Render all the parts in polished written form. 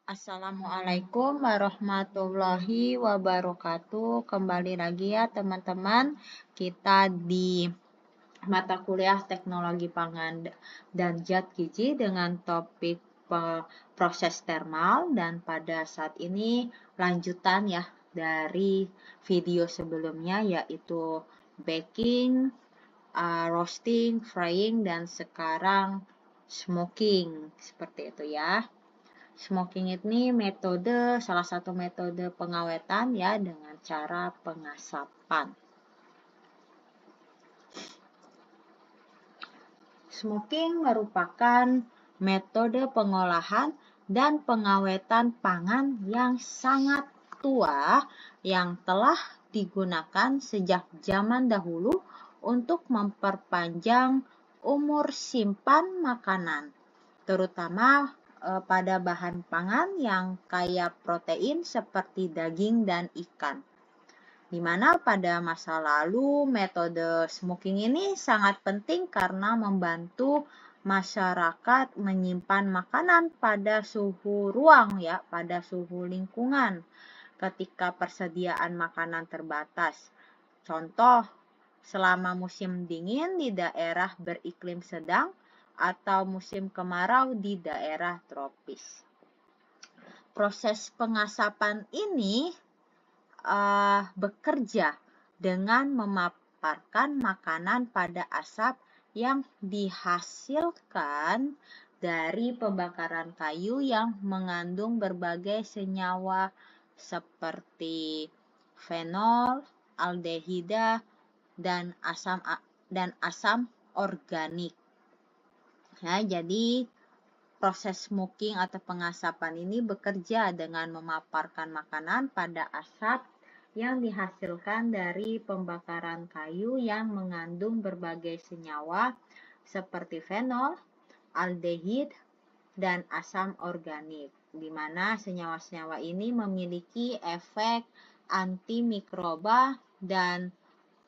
Assalamualaikum warahmatullahi wabarakatuh. Kembali lagi ya teman-teman, kita di mata kuliah Teknologi Pangan dan Zat Gizi dengan topik proses termal, dan pada saat ini lanjutan ya dari video sebelumnya, yaitu baking, roasting, frying, dan sekarang smoking. Seperti itu ya. Smoking ini salah satu metode pengawetan ya dengan cara pengasapan. Smoking merupakan metode pengolahan dan pengawetan pangan yang sangat tua yang telah digunakan sejak zaman dahulu untuk memperpanjang umur simpan makanan, terutama pada bahan pangan yang kaya protein seperti daging dan ikan. Di mana pada masa lalu metode smoking ini sangat penting karena membantu masyarakat menyimpan makanan pada suhu ruang ya, pada suhu lingkungan ketika persediaan makanan terbatas. Contoh, selama musim dingin di daerah beriklim sedang atau musim kemarau di daerah tropis. Proses pengasapan ini bekerja dengan memaparkan makanan pada asap yang dihasilkan dari pembakaran kayu yang mengandung berbagai senyawa seperti fenol, aldehida, dan asam organik. Ya, jadi proses smoking atau pengasapan ini bekerja dengan memaparkan makanan pada asap yang dihasilkan dari pembakaran kayu yang mengandung berbagai senyawa seperti fenol, aldehid, dan asam organik, di mana senyawa-senyawa ini memiliki efek antimikroba dan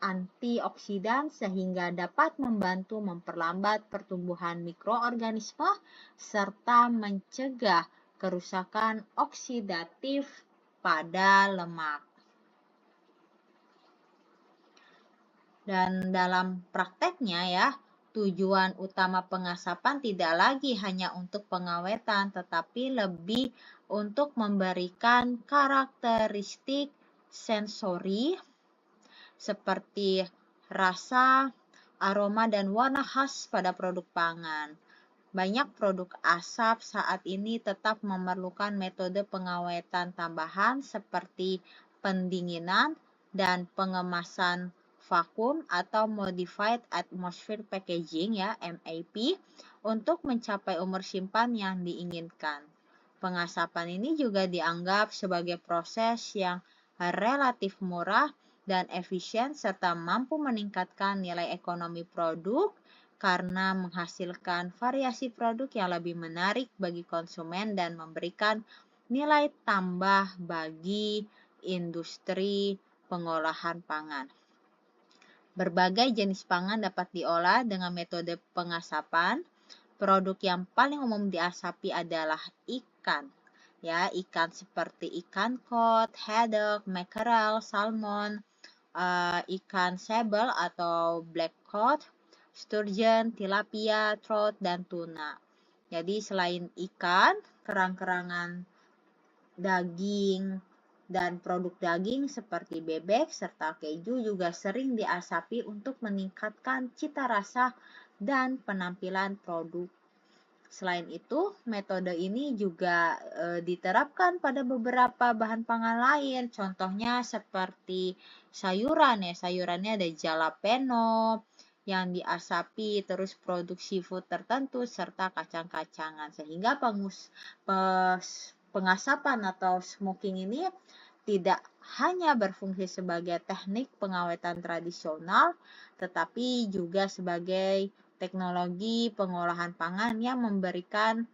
antioksidan sehingga dapat membantu memperlambat pertumbuhan mikroorganisme serta mencegah kerusakan oksidatif pada lemak. Dan dalam prakteknya ya, tujuan utama pengasapan tidak lagi hanya untuk pengawetan, tetapi lebih untuk memberikan karakteristik sensori seperti rasa, aroma, dan warna khas pada produk pangan. Banyak produk asap saat ini tetap memerlukan metode pengawetan tambahan seperti pendinginan dan pengemasan vakum atau modified atmosphere packaging ya, MAP, untuk mencapai umur simpan yang diinginkan. Pengasapan ini juga dianggap sebagai proses yang relatif murah dan efisien serta mampu meningkatkan nilai ekonomi produk karena menghasilkan variasi produk yang lebih menarik bagi konsumen dan memberikan nilai tambah bagi industri pengolahan pangan. Berbagai jenis pangan dapat diolah dengan metode pengasapan. Produk yang paling umum diasapi adalah ikan. Ya, ikan seperti ikan kod, haddock, mackerel, salmon, ikan sable atau black cod, sturgeon, tilapia, trout, dan tuna. Jadi selain ikan, kerang-kerangan daging dan produk daging seperti bebek serta keju juga sering diasapi untuk meningkatkan cita rasa dan penampilan produk. Selain itu, metode ini juga diterapkan pada beberapa bahan pangan lain. Contohnya seperti sayuran ya. Sayurannya ada jalapeno yang diasapi, terus produk seafood tertentu serta kacang-kacangan. Sehingga pengasapan atau smoking ini tidak hanya berfungsi sebagai teknik pengawetan tradisional, tetapi juga sebagai teknologi pengolahan pangan yang memberikan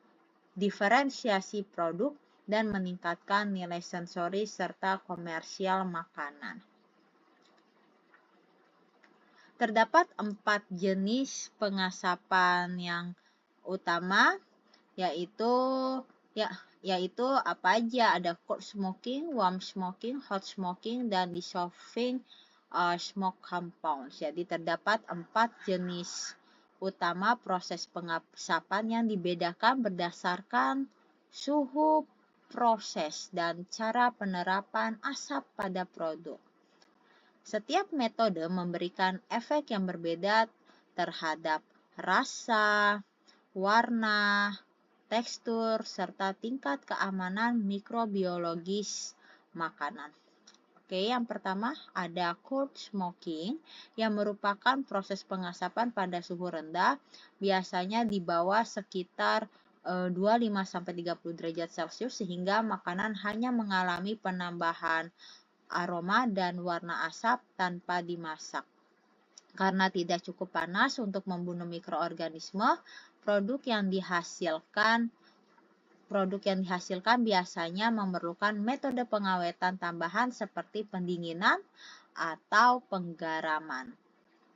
diferensiasi produk dan meningkatkan nilai sensori serta komersial makanan. Terdapat 4 jenis pengasapan yang utama, yaitu Ya, yaitu apa aja? Ada cold smoking, warm smoking, hot smoking, dan dissolving smoke compounds. Jadi terdapat 4 jenis utama proses pengasapan yang dibedakan berdasarkan suhu proses dan cara penerapan asap pada produk. Setiap metode memberikan efek yang berbeda terhadap rasa, warna, tekstur, serta tingkat keamanan mikrobiologis makanan. Oke, yang pertama ada cold smoking yang merupakan proses pengasapan pada suhu rendah, biasanya di bawah sekitar 25-30 derajat Celcius sehingga makanan hanya mengalami penambahan aroma dan warna asap tanpa dimasak. Karena tidak cukup panas untuk membunuh mikroorganisme, produk yang dihasilkan biasanya memerlukan metode pengawetan tambahan seperti pendinginan atau penggaraman.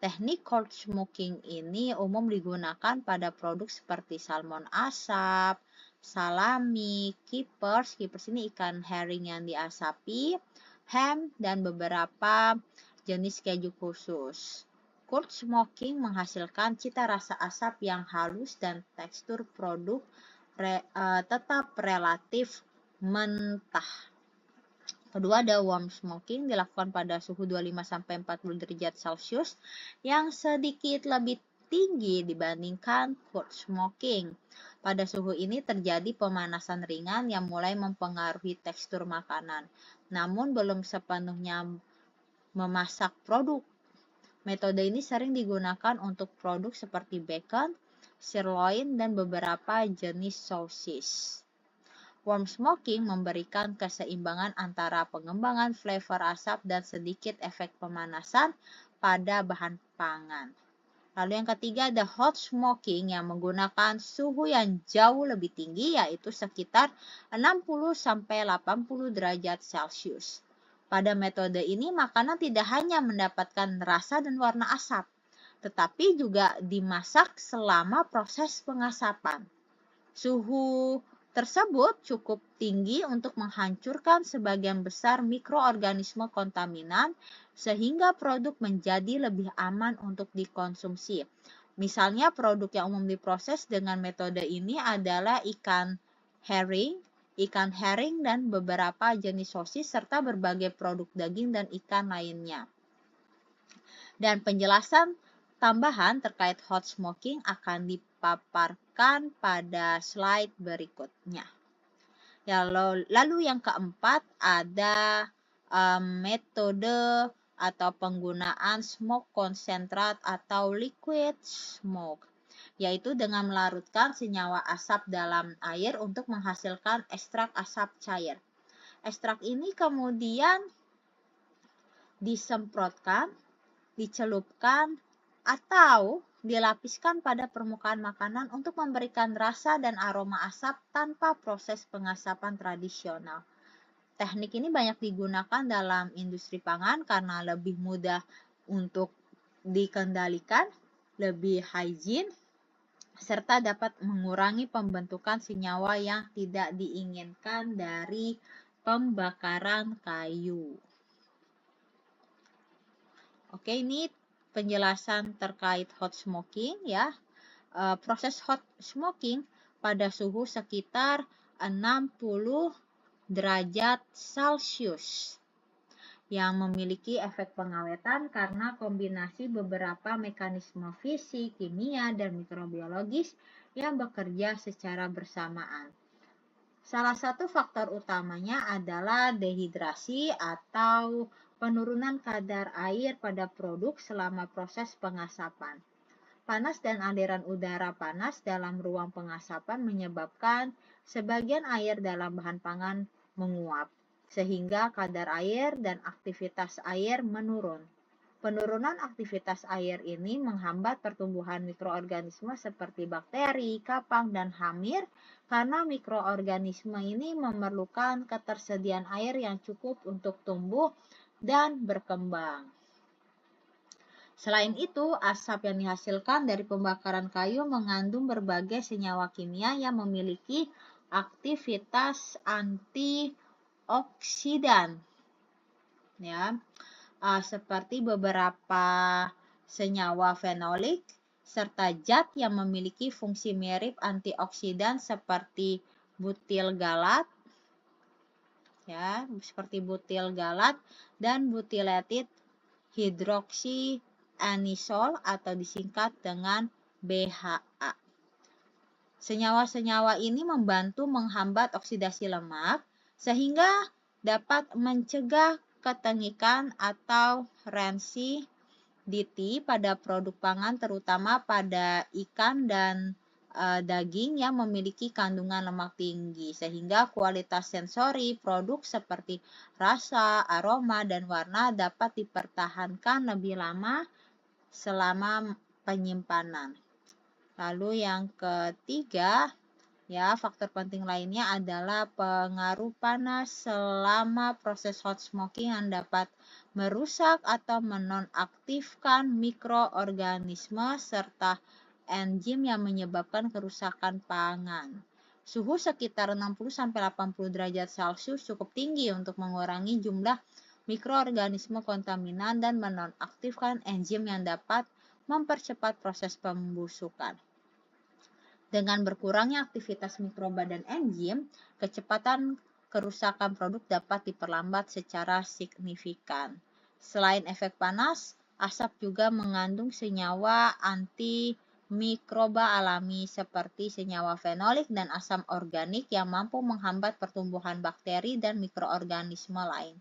Teknik cold smoking ini umum digunakan pada produk seperti salmon asap, salami, kippers ini ikan herring yang diasapi, ham, dan beberapa jenis keju khusus. Cold smoking menghasilkan cita rasa asap yang halus dan tekstur produk tetap relatif mentah. Kedua ada warm smoking dilakukan pada suhu 25-40 derajat Celcius yang sedikit lebih tinggi dibandingkan cold smoking. Pada suhu ini terjadi pemanasan ringan yang mulai mempengaruhi tekstur makanan, namun belum sepenuhnya memasak produk. Metode ini sering digunakan untuk produk seperti bacon, sirloin, dan beberapa jenis sosis. Warm smoking memberikan keseimbangan antara pengembangan flavor asap dan sedikit efek pemanasan pada bahan pangan. Lalu yang ketiga ada hot smoking yang menggunakan suhu yang jauh lebih tinggi, yaitu sekitar 60-80 derajat Celcius. Pada metode ini makanan tidak hanya mendapatkan rasa dan warna asap, tetapi juga dimasak selama proses pengasapan. Suhu tersebut cukup tinggi untuk menghancurkan sebagian besar mikroorganisme kontaminan sehingga produk menjadi lebih aman untuk dikonsumsi. Misalnya produk yang umum diproses dengan metode ini adalah ikan herring, dan beberapa jenis sosis serta berbagai produk daging dan ikan lainnya. Dan penjelasan tambahan terkait hot smoking akan dipaparkan pada slide berikutnya. Ya, lalu yang keempat ada metode atau penggunaan smoke konsentrat atau liquid smoke, yaitu dengan melarutkan senyawa asap dalam air untuk menghasilkan ekstrak asap cair. Ekstrak ini kemudian disemprotkan, dicelupkan, atau dilapiskan pada permukaan makanan untuk memberikan rasa dan aroma asap tanpa proses pengasapan tradisional. Teknik ini banyak digunakan dalam industri pangan karena lebih mudah untuk dikendalikan, lebih hygiene, serta dapat mengurangi pembentukan senyawa yang tidak diinginkan dari pembakaran kayu. Oke, ini penjelasan terkait hot smoking ya. Proses hot smoking pada suhu sekitar 60 derajat Celcius yang memiliki efek pengawetan karena kombinasi beberapa mekanisme fisik, kimia, dan mikrobiologis yang bekerja secara bersamaan. Salah satu faktor utamanya adalah dehidrasi atau penurunan kadar air pada produk selama proses pengasapan. Panas dan aliran udara panas dalam ruang pengasapan menyebabkan sebagian air dalam bahan pangan menguap, sehingga kadar air dan aktivitas air menurun. Penurunan aktivitas air ini menghambat pertumbuhan mikroorganisme seperti bakteri, kapang, dan hamir karena mikroorganisme ini memerlukan ketersediaan air yang cukup untuk tumbuh dan berkembang. Selain itu, asap yang dihasilkan dari pembakaran kayu mengandung berbagai senyawa kimia yang memiliki aktivitas antioksidan, ya, seperti beberapa senyawa fenolik serta zat yang memiliki fungsi mirip antioksidan seperti butil galat, ya, seperti butil galat dan butylated hidroksianisol atau disingkat dengan BHA. Senyawa-senyawa ini membantu menghambat oksidasi lemak sehingga dapat mencegah ketengikan atau rancidity pada produk pangan, terutama pada ikan dan daging yang memiliki kandungan lemak tinggi, sehingga kualitas sensori produk seperti rasa, aroma, dan warna dapat dipertahankan lebih lama selama penyimpanan. Lalu yang ketiga, ya, faktor penting lainnya adalah pengaruh panas selama proses hot smoking yang dapat merusak atau menonaktifkan mikroorganisme serta enzim yang menyebabkan kerusakan pangan. Suhu sekitar 60-80 derajat Celcius cukup tinggi untuk mengurangi jumlah mikroorganisme kontaminan dan menonaktifkan enzim yang dapat mempercepat proses pembusukan. Dengan berkurangnya aktivitas mikroba dan enzim, kecepatan kerusakan produk dapat diperlambat secara signifikan. Selain efek panas, asap juga mengandung senyawa antimikroba alami seperti senyawa fenolik dan asam organik yang mampu menghambat pertumbuhan bakteri dan mikroorganisme lain.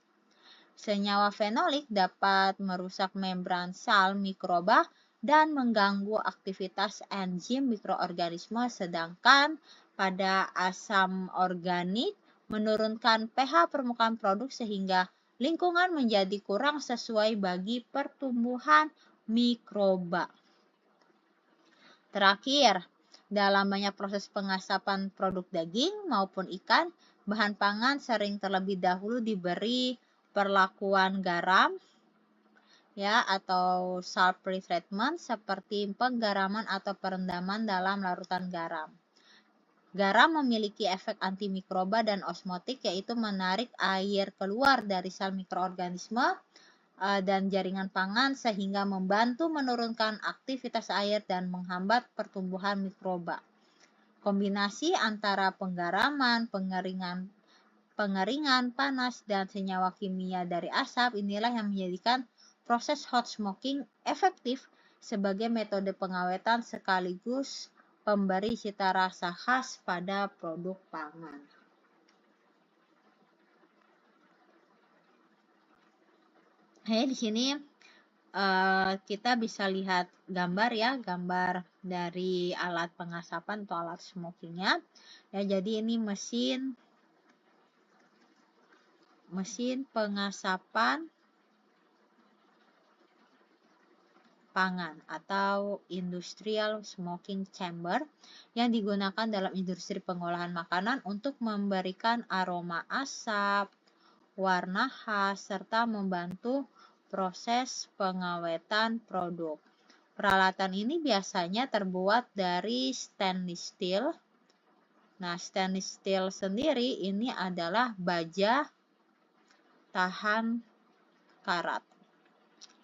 Senyawa fenolik dapat merusak membran sel mikroba dan mengganggu aktivitas enzim mikroorganisme, sedangkan pada asam organik menurunkan pH permukaan produk sehingga lingkungan menjadi kurang sesuai bagi pertumbuhan mikroba. Terakhir, dalam banyak proses pengasapan produk daging maupun ikan, bahan pangan sering terlebih dahulu diberi perlakuan garam, ya, atau salt pretreatment seperti penggaraman atau perendaman dalam larutan garam. Garam memiliki efek antimikroba dan osmotik, yaitu menarik air keluar dari sel mikroorganisme dan jaringan pangan sehingga membantu menurunkan aktivitas air dan menghambat pertumbuhan mikroba. Kombinasi antara penggaraman, pengeringan, panas, dan senyawa kimia dari asap inilah yang menjadikan proses hot smoking efektif sebagai metode pengawetan sekaligus pemberi cita rasa khas pada produk pangan. Di sini kita bisa lihat gambar, ya, gambar dari alat pengasapan atau alat smokingnya. Ya, jadi ini mesin pengasapan pangan atau industrial smoking chamber yang digunakan dalam industri pengolahan makanan untuk memberikan aroma asap, warna khas, serta membantu proses pengawetan produk. Peralatan ini biasanya terbuat dari stainless steel. Nah, stainless steel sendiri ini adalah baja tahan karat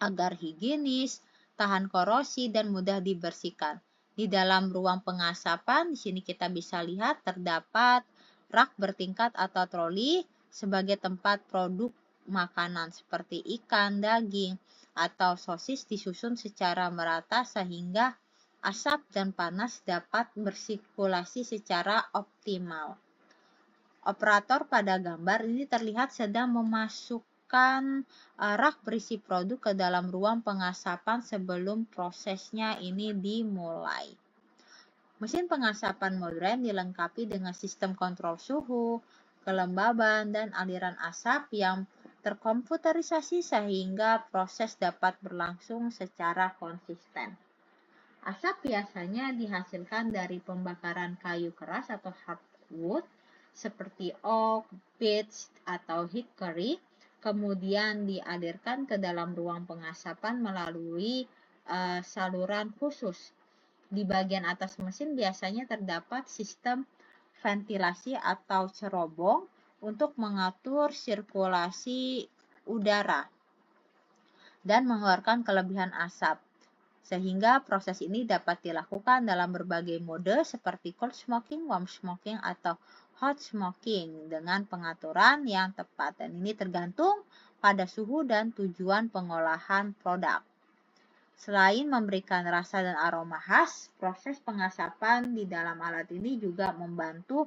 agar higienis, tahan korosi, dan mudah dibersihkan. Di dalam ruang pengasapan, di sini kita bisa lihat terdapat rak bertingkat atau troli sebagai tempat produk makanan seperti ikan, daging, atau sosis disusun secara merata sehingga asap dan panas dapat bersirkulasi secara optimal. Operator pada gambar ini terlihat sedang memasukkan rak berisi produk ke dalam ruang pengasapan sebelum prosesnya ini dimulai. Mesin pengasapan modern dilengkapi dengan sistem kontrol suhu, kelembaban, dan aliran asap yang terkomputerisasi sehingga proses dapat berlangsung secara konsisten. Asap biasanya dihasilkan dari pembakaran kayu keras atau hardwood seperti oak, beech, atau hickory, kemudian dialirkan ke dalam ruang pengasapan melalui saluran khusus. Di bagian atas mesin biasanya terdapat sistem ventilasi atau cerobong untuk mengatur sirkulasi udara dan mengeluarkan kelebihan asap. Sehingga proses ini dapat dilakukan dalam berbagai mode seperti cold smoking, warm smoking, atau hot smoking dengan pengaturan yang tepat. Dan ini tergantung pada suhu dan tujuan pengolahan produk. Selain memberikan rasa dan aroma khas, proses pengasapan di dalam alat ini juga membantu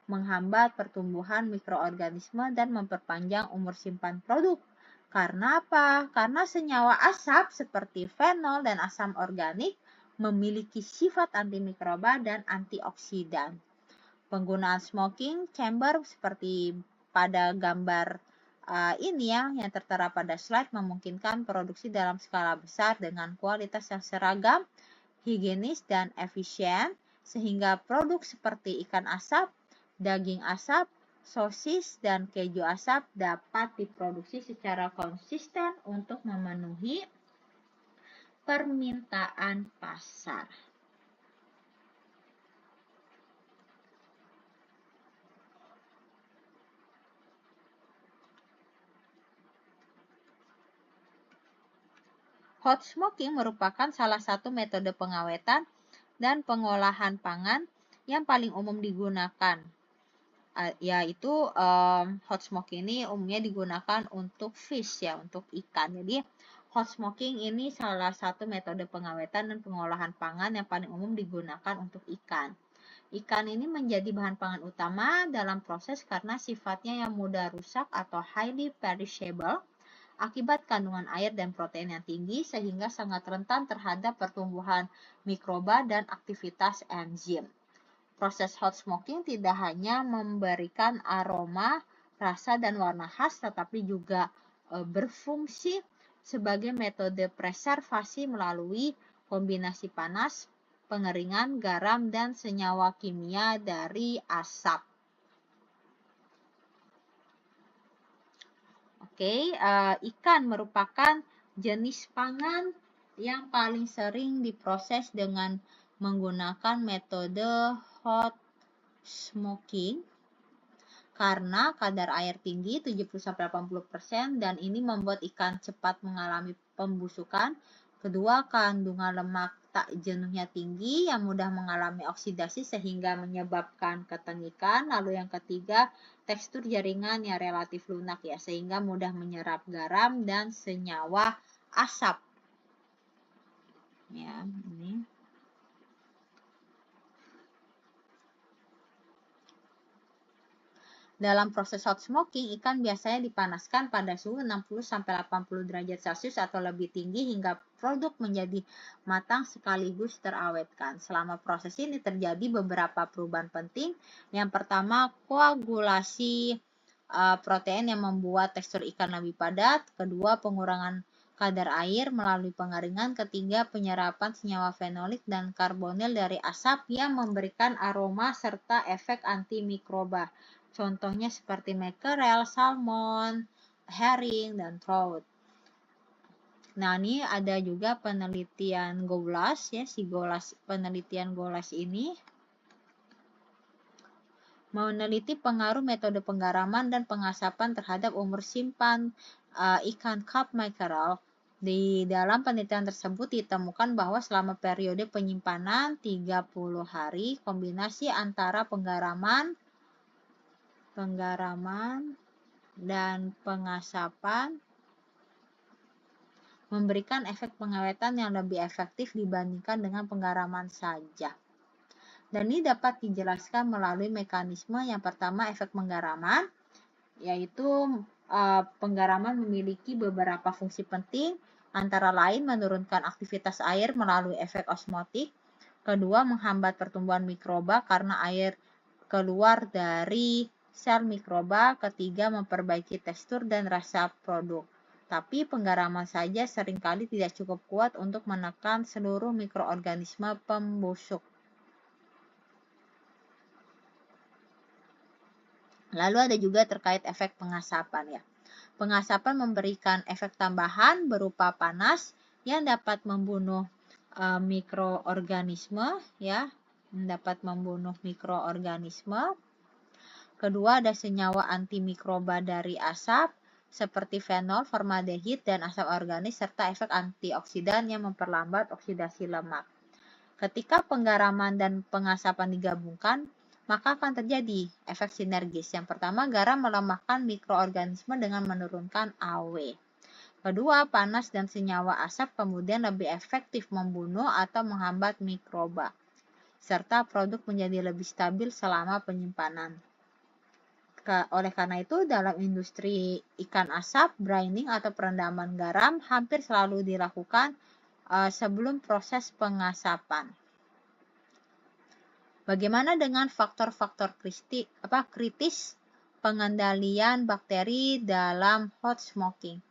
menghambat pertumbuhan mikroorganisme dan memperpanjang umur simpan produk. Karena apa? Karena senyawa asap seperti fenol dan asam organik memiliki sifat antimikroba dan antioksidan. Penggunaan smoking chamber seperti pada gambar ini yang tertera pada slide memungkinkan produksi dalam skala besar dengan kualitas yang seragam, higienis, dan efisien, sehingga produk seperti ikan asap, daging asap, sosis, dan keju asap dapat diproduksi secara konsisten untuk memenuhi permintaan pasar. Hot smoking merupakan salah satu metode pengawetan dan pengolahan pangan yang paling umum digunakan. Yaitu hot smoking ini umumnya digunakan untuk fish ya, untuk ikan. Jadi hot smoking ini salah satu metode pengawetan dan pengolahan pangan yang paling umum digunakan untuk ikan. Ikan ini menjadi bahan pangan utama dalam proses karena sifatnya yang mudah rusak atau highly perishable akibat kandungan air dan protein yang tinggi sehingga sangat rentan terhadap pertumbuhan mikroba dan aktivitas enzim. Proses hot smoking tidak hanya memberikan aroma, rasa, dan warna khas, tetapi juga berfungsi sebagai metode preservasi melalui kombinasi panas, pengeringan, garam, dan senyawa kimia dari asap. Ikan merupakan jenis pangan yang paling sering diproses dengan menggunakan metode hot smoking karena kadar air tinggi 70-80% dan ini membuat ikan cepat mengalami pembusukan. Kedua, kandungan lemak tak jenuhnya tinggi yang mudah mengalami oksidasi sehingga menyebabkan ketengikan. Lalu yang ketiga, tekstur jaringan yang relatif lunak ya sehingga mudah menyerap garam dan senyawa asap. Ya, ini. Dalam proses hot smoking, ikan biasanya dipanaskan pada suhu 60-80 derajat Celcius atau lebih tinggi hingga produk menjadi matang sekaligus terawetkan. Selama proses ini terjadi beberapa perubahan penting. Yang pertama, koagulasi protein yang membuat tekstur ikan lebih padat. Kedua, pengurangan kadar air melalui pengeringan. Ketiga, penyerapan senyawa fenolik dan karbonil dari asap yang memberikan aroma serta efek antimikroba. Contohnya seperti mackerel, salmon, herring, dan trout. Nah, ini ada juga penelitian Goulas ya, penelitian Goulas ini meneliti pengaruh metode penggaraman dan pengasapan terhadap umur simpan ikan carp mackerel. Di dalam penelitian tersebut ditemukan bahwa selama periode penyimpanan 30 hari, kombinasi antara penggaraman dan pengasapan memberikan efek pengawetan yang lebih efektif dibandingkan dengan penggaraman saja. Dan ini dapat dijelaskan melalui mekanisme yang pertama efek penggaraman, yaitu penggaraman memiliki beberapa fungsi penting, antara lain menurunkan aktivitas air melalui efek osmotik, kedua menghambat pertumbuhan mikroba karena air keluar dari sel mikroba, ketiga memperbaiki tekstur dan rasa produk. Tapi penggaraman saja seringkali tidak cukup kuat untuk menekan seluruh mikroorganisme pembusuk. Lalu ada juga terkait efek pengasapan ya. Pengasapan memberikan efek tambahan berupa panas yang dapat membunuh mikroorganisme ya dapat membunuh mikroorganisme. Kedua, ada senyawa antimikroba dari asap, seperti fenol, formaldehid, dan asap organik, serta efek antioksidan yang memperlambat oksidasi lemak. Ketika penggaraman dan pengasapan digabungkan, maka akan terjadi efek sinergis. Yang pertama, garam melemahkan mikroorganisme dengan menurunkan AW. Kedua, panas dan senyawa asap kemudian lebih efektif membunuh atau menghambat mikroba, serta produk menjadi lebih stabil selama penyimpanan. Oleh karena itu, dalam industri ikan asap, brining atau perendaman garam hampir selalu dilakukan sebelum proses pengasapan. Bagaimana dengan faktor-faktor kritis pengendalian bakteri dalam hot smoking?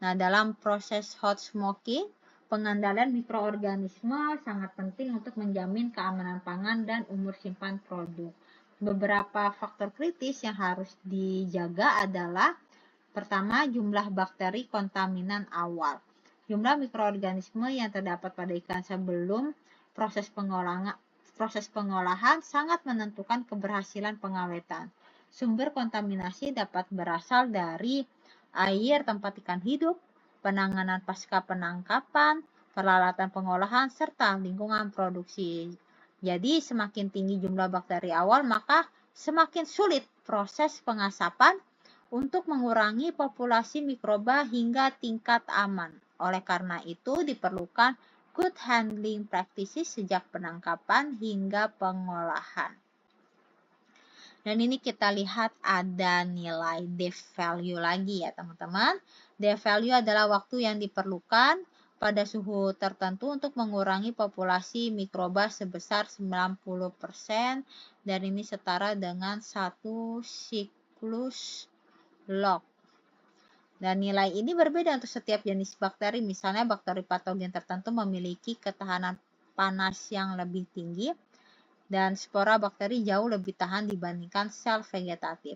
Nah, dalam proses hot smoking, pengendalian mikroorganisme sangat penting untuk menjamin keamanan pangan dan umur simpan produk. Beberapa faktor kritis yang harus dijaga adalah: pertama, jumlah bakteri kontaminan awal. Jumlah mikroorganisme yang terdapat pada ikan sebelum proses pengolahan sangat menentukan keberhasilan pengawetan. Sumber kontaminasi dapat berasal dari air tempat ikan hidup, penanganan pasca penangkapan, peralatan pengolahan, serta lingkungan produksi. Jadi, semakin tinggi jumlah bakteri awal, maka semakin sulit proses pengasapan untuk mengurangi populasi mikroba hingga tingkat aman. Oleh karena itu, diperlukan good handling practices sejak penangkapan hingga pengolahan. Dan ini kita lihat ada nilai D-value lagi ya teman-teman. D-value adalah waktu yang diperlukan pada suhu tertentu untuk mengurangi populasi mikroba sebesar 90%, dan ini setara dengan 1 siklus log. Dan nilai ini berbeda untuk setiap jenis bakteri. Misalnya bakteri patogen tertentu memiliki ketahanan panas yang lebih tinggi, dan spora bakteri jauh lebih tahan dibandingkan sel vegetatif.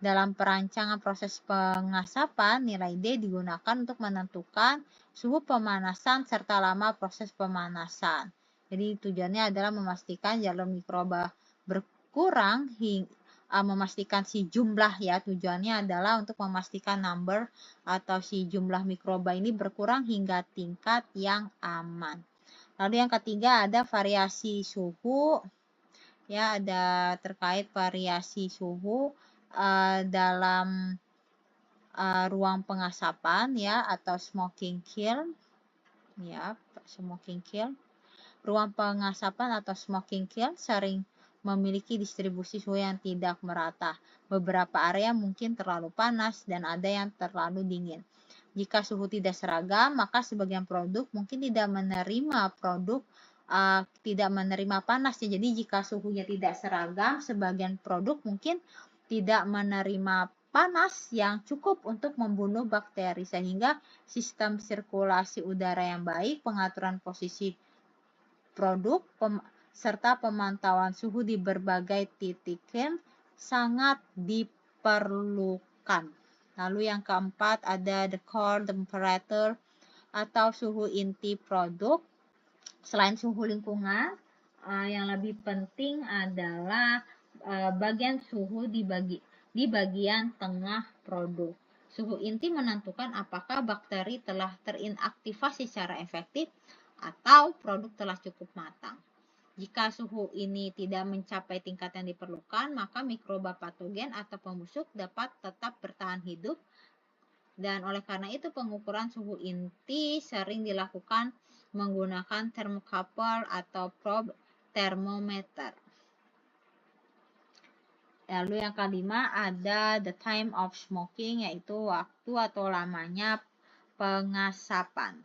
Dalam perancangan proses pengasapan, nilai D digunakan untuk menentukan suhu pemanasan serta lama proses pemanasan. Jadi tujuannya adalah memastikan jalur mikroba berkurang memastikan si jumlah ya, tujuannya adalah untuk memastikan number atau si jumlah mikroba ini berkurang hingga tingkat yang aman. Lalu yang ketiga ada variasi suhu. Ya, ada terkait variasi suhu dalam ruang pengasapan ya, atau smoking kiln. Ya, smoking kiln. Ruang pengasapan atau smoking kiln sering memiliki distribusi suhu yang tidak merata. Beberapa area mungkin terlalu panas dan ada yang terlalu dingin. Jika suhu tidak seragam, maka sebagian produk mungkin tidak menerima panasnya. Jadi jika suhunya tidak seragam, sebagian produk mungkin tidak menerima panas yang cukup untuk membunuh bakteri, sehingga sistem sirkulasi udara yang baik, pengaturan posisi produk, serta pemantauan suhu di berbagai titik sangat diperlukan. Lalu yang keempat ada the core temperature atau suhu inti produk. Selain suhu lingkungan, yang lebih penting adalah bagian suhu di bagian tengah produk. Suhu inti menentukan apakah bakteri telah terinaktivasi secara efektif atau produk telah cukup matang. Jika suhu ini tidak mencapai tingkat yang diperlukan, maka mikroba patogen atau pembusuk dapat tetap bertahan hidup. Dan oleh karena itu pengukuran suhu inti sering dilakukan menggunakan thermocouple atau probe thermometer. Lalu yang kelima ada the time of smoking, yaitu waktu atau lamanya pengasapan.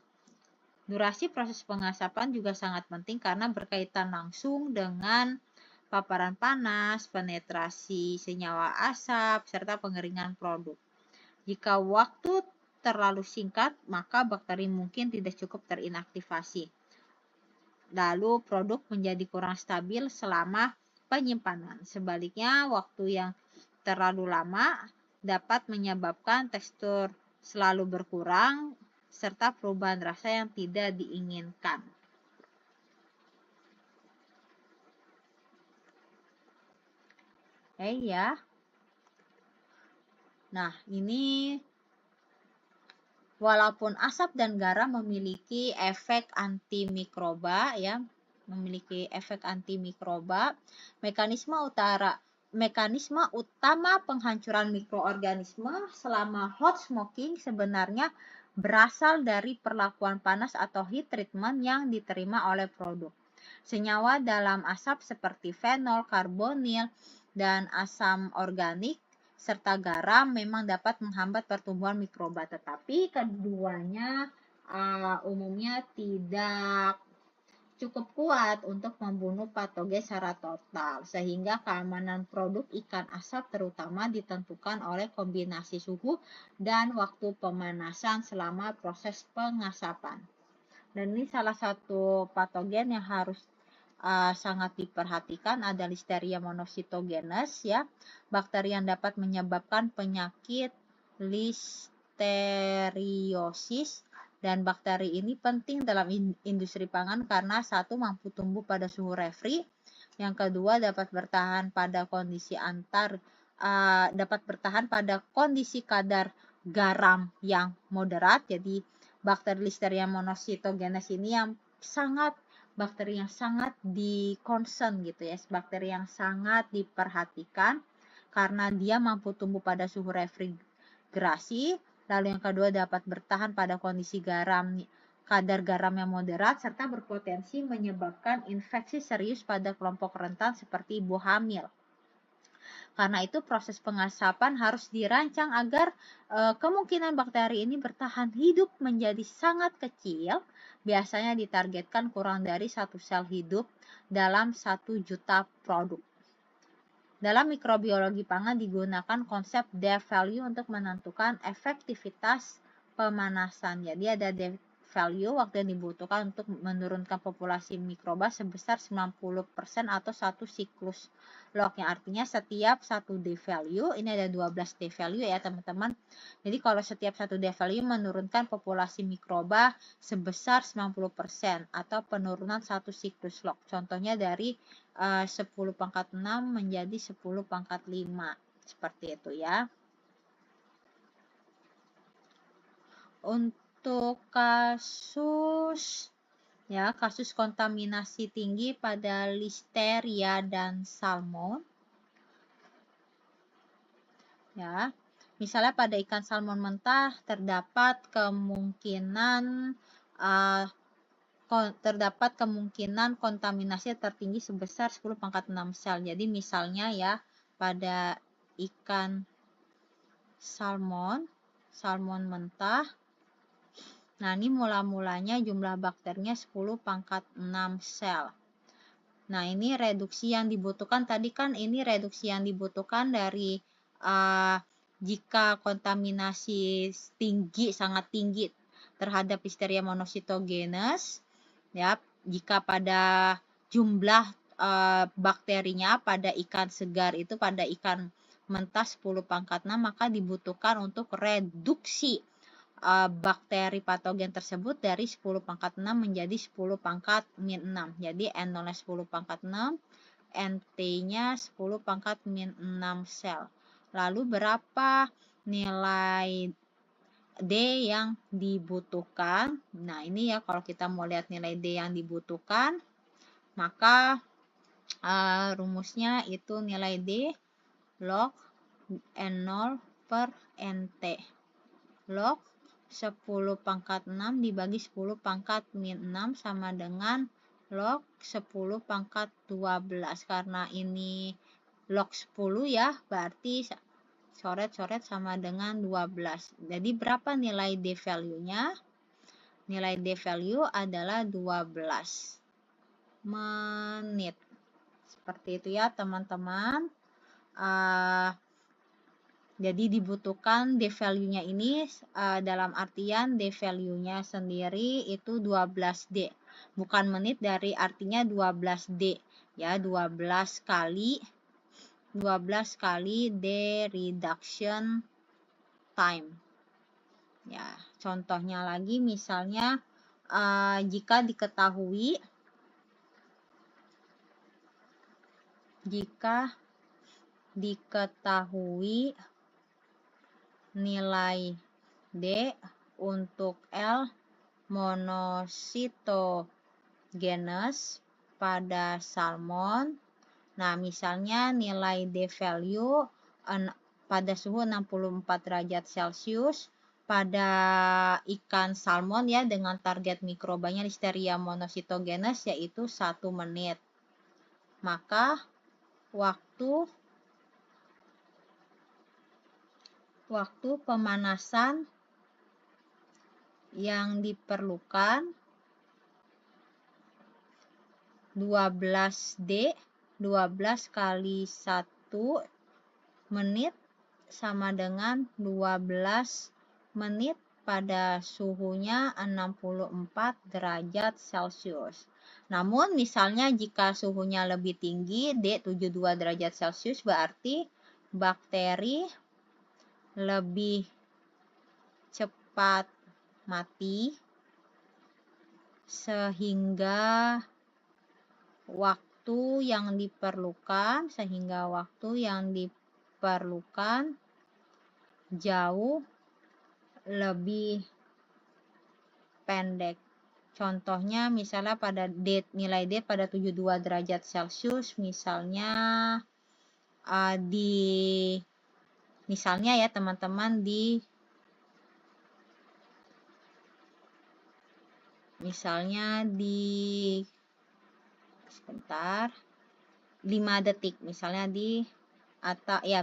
Durasi proses pengasapan juga sangat penting karena berkaitan langsung dengan paparan panas, penetrasi senyawa asap, serta pengeringan produk. Jika waktu terlalu singkat, maka bakteri mungkin tidak cukup terinaktivasi. Lalu produk menjadi kurang stabil selama penyimpanan. Sebaliknya, waktu yang terlalu lama dapat menyebabkan tekstur selalu berkurang serta perubahan rasa yang tidak diinginkan. ya. Nah, ini walaupun asap dan garam memiliki efek antimikroba ya, mekanisme utama penghancuran mikroorganisme selama hot smoking sebenarnya berasal dari perlakuan panas atau heat treatment yang diterima oleh produk. Senyawa dalam asap seperti fenol, karbonil, dan asam organik serta garam memang dapat menghambat pertumbuhan mikroba, tetapi keduanya umumnya tidak cukup kuat untuk membunuh patogen secara total, sehingga keamanan produk ikan asap terutama ditentukan oleh kombinasi suhu dan waktu pemanasan selama proses pengasapan. Dan ini salah satu patogen yang harus sangat diperhatikan ada Listeria monocytogenes ya, bakteri yang dapat menyebabkan penyakit listeriosis, dan bakteri ini penting dalam industri pangan karena satu mampu tumbuh pada suhu refri, yang kedua dapat bertahan pada kondisi kadar garam yang moderat. Jadi bakteri Listeria monocytogenes ini bakteri yang sangat di-concern gitu ya, bakteri yang sangat diperhatikan karena dia mampu tumbuh pada suhu refrigerasi, lalu yang kedua dapat bertahan pada kondisi kadar garam yang moderat, serta berpotensi menyebabkan infeksi serius pada kelompok rentan seperti ibu hamil. Karena itu proses pengasapan harus dirancang agar kemungkinan bakteri ini bertahan hidup menjadi sangat kecil, biasanya ditargetkan kurang dari 1 sel hidup dalam 1 juta produk. Dalam mikrobiologi pangan digunakan konsep D-value untuk menentukan efektivitas pemanasan. Jadi ada D-value waktu yang dibutuhkan untuk menurunkan populasi mikroba sebesar 90% atau 1 siklus log, yang artinya setiap 1 D-value, ini ada 12 D-value ya teman-teman. Jadi kalau setiap 1 D-value menurunkan populasi mikroba sebesar 90% atau penurunan 1 siklus log. Contohnya dari 10 pangkat 6 menjadi 10 pangkat 5. Seperti itu ya. Untuk kasus kontaminasi tinggi pada Listeria dan Salmon. Ya. Misalnya pada ikan salmon mentah terdapat kemungkinan kontaminasi tertinggi sebesar 10 pangkat 6 sel. Jadi misalnya ya pada ikan salmon mentah, nah ini mulanya jumlah bakterinya 10 pangkat 6 sel. Nah ini reduksi yang dibutuhkan tadi kan, ini reduksi yang dibutuhkan dari jika kontaminasi sangat tinggi terhadap Listeria monocytogenes ya, jika pada jumlah bakterinya pada ikan segar itu, pada ikan mentah 10 pangkat 6, maka dibutuhkan untuk reduksi bakteri patogen tersebut dari 10 pangkat 6 menjadi 10 pangkat min 6. Jadi N0-nya 10 pangkat 6, NT-nya 10 pangkat min 6 sel. Lalu berapa nilai D yang dibutuhkan? Nah ini ya, kalau kita mau lihat nilai D yang dibutuhkan, maka rumusnya itu nilai D log N0 per NT. Log 10 pangkat 6 dibagi 10 pangkat min 6 sama dengan log 10 pangkat 12. Karena ini log 10 ya, berarti coret-coret sama dengan 12. Jadi berapa nilai D value-nya? Nilai D value adalah 12 menit. Seperti itu ya teman-teman. Jadi dibutuhkan D value-nya ini dalam artian D value-nya sendiri itu 12D. Bukan menit, dari artinya 12D. Ya, 12 kali D reduction time. Ya, contohnya lagi misalnya jika diketahui nilai D untuk L monositogenes pada salmon. Nah, misalnya nilai D value pada suhu 64 derajat Celcius pada ikan salmon ya dengan target mikrobanya Listeria monositogenes yaitu 1 menit. Maka waktu pemanasan yang diperlukan 12D 12 kali 1 menit sama dengan 12 menit pada suhunya 64 derajat Celcius. Namun misalnya jika suhunya lebih tinggi D 72 derajat Celcius berarti bakteri lebih cepat mati sehingga waktu yang diperlukan jauh lebih pendek. Contohnya misalnya pada nilai D pada 72 derajat Celcius misalnya misalnya ya teman-teman sebentar 5 detik misalnya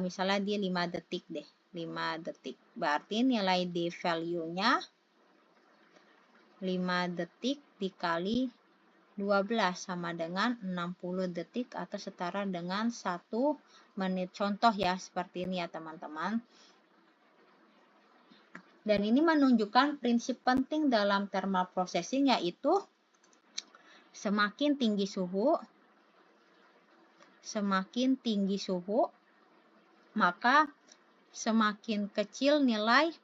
misalnya di 5 detik deh 5 detik berarti nilai D value-nya 5 detik dikali 12 sama dengan 60 detik atau setara dengan 1 menit. Contoh ya seperti ini ya teman-teman. Dan ini menunjukkan prinsip penting dalam thermal processing yaitu semakin tinggi suhu maka semakin kecil nilai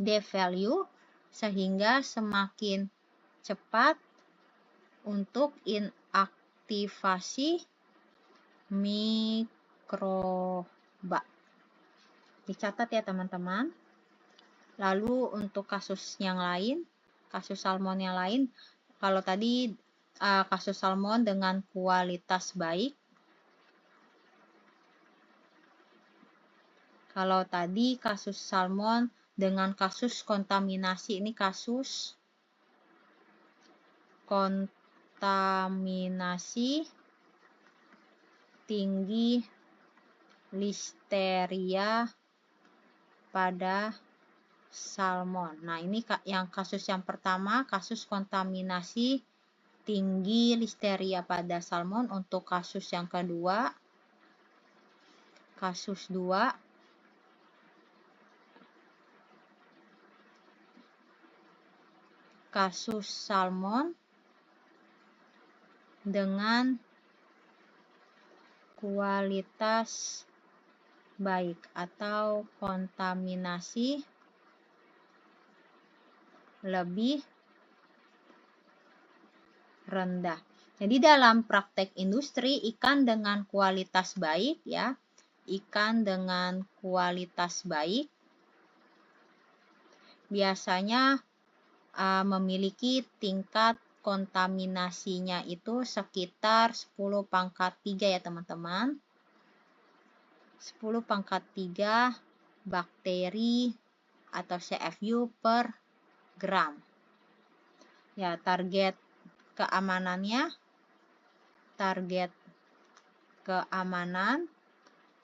D value sehingga semakin cepat untuk inaktivasi mikroba. Dicatat ya teman-teman. Lalu untuk kasus salmon yang lain, kalau tadi kasus salmon dengan kualitas baik, kalau tadi kasus salmon dengan kasus kontaminasi, ini kasus kontaminasi tinggi listeria pada salmon. Nah, ini yang kasus yang pertama, kasus kontaminasi tinggi listeria pada salmon. Untuk kasus yang kedua, kasus 2, kasus salmon dengan kualitas baik atau kontaminasi lebih rendah. Jadi dalam praktek industri ikan dengan kualitas baik ya, ikan dengan kualitas baik biasanya memiliki tingkat kontaminasinya itu sekitar 10 pangkat 3 ya teman-teman. 10 pangkat 3 bakteri atau CFU per gram. Ya, target keamanan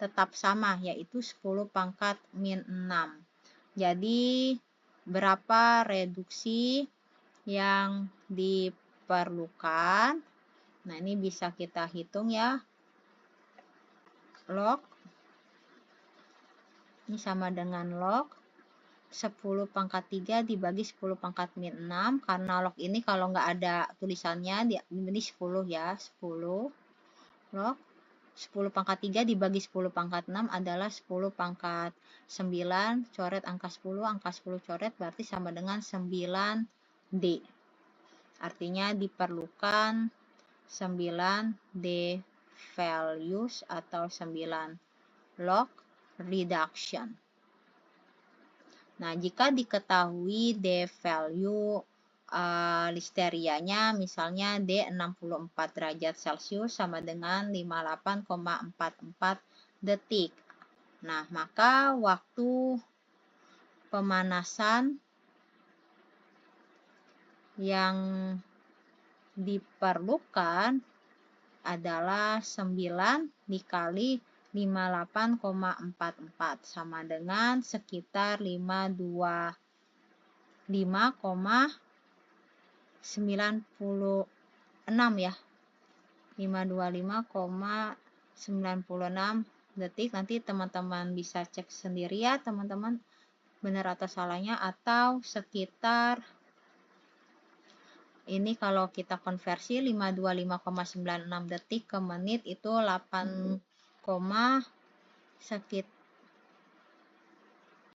tetap sama yaitu 10 pangkat min 6. Jadi berapa reduksi yang diperlukan? Nah, ini bisa kita hitung ya. Log ini sama dengan log 10 pangkat 3 dibagi 10 pangkat min 6. Karena log ini kalau nggak ada tulisannya, ini 10 ya. 10 log 10 pangkat 3 dibagi 10 pangkat 6 adalah 10 pangkat 9. Coret angka 10, angka 10 coret berarti sama dengan 9D. Artinya diperlukan 9D values atau 9 log reduction. Nah, jika diketahui D value listerianya misalnya D 64 derajat Celcius sama dengan 58,44 detik. Nah, maka waktu pemanasan yang diperlukan adalah 9 dikali 58,44 sama dengan sekitar 525,96 ya. 525,96 detik. Nanti teman-teman bisa cek sendiri ya teman-teman benar atau salahnya, atau sekitar ini kalau kita konversi 525,96 detik ke menit itu 8,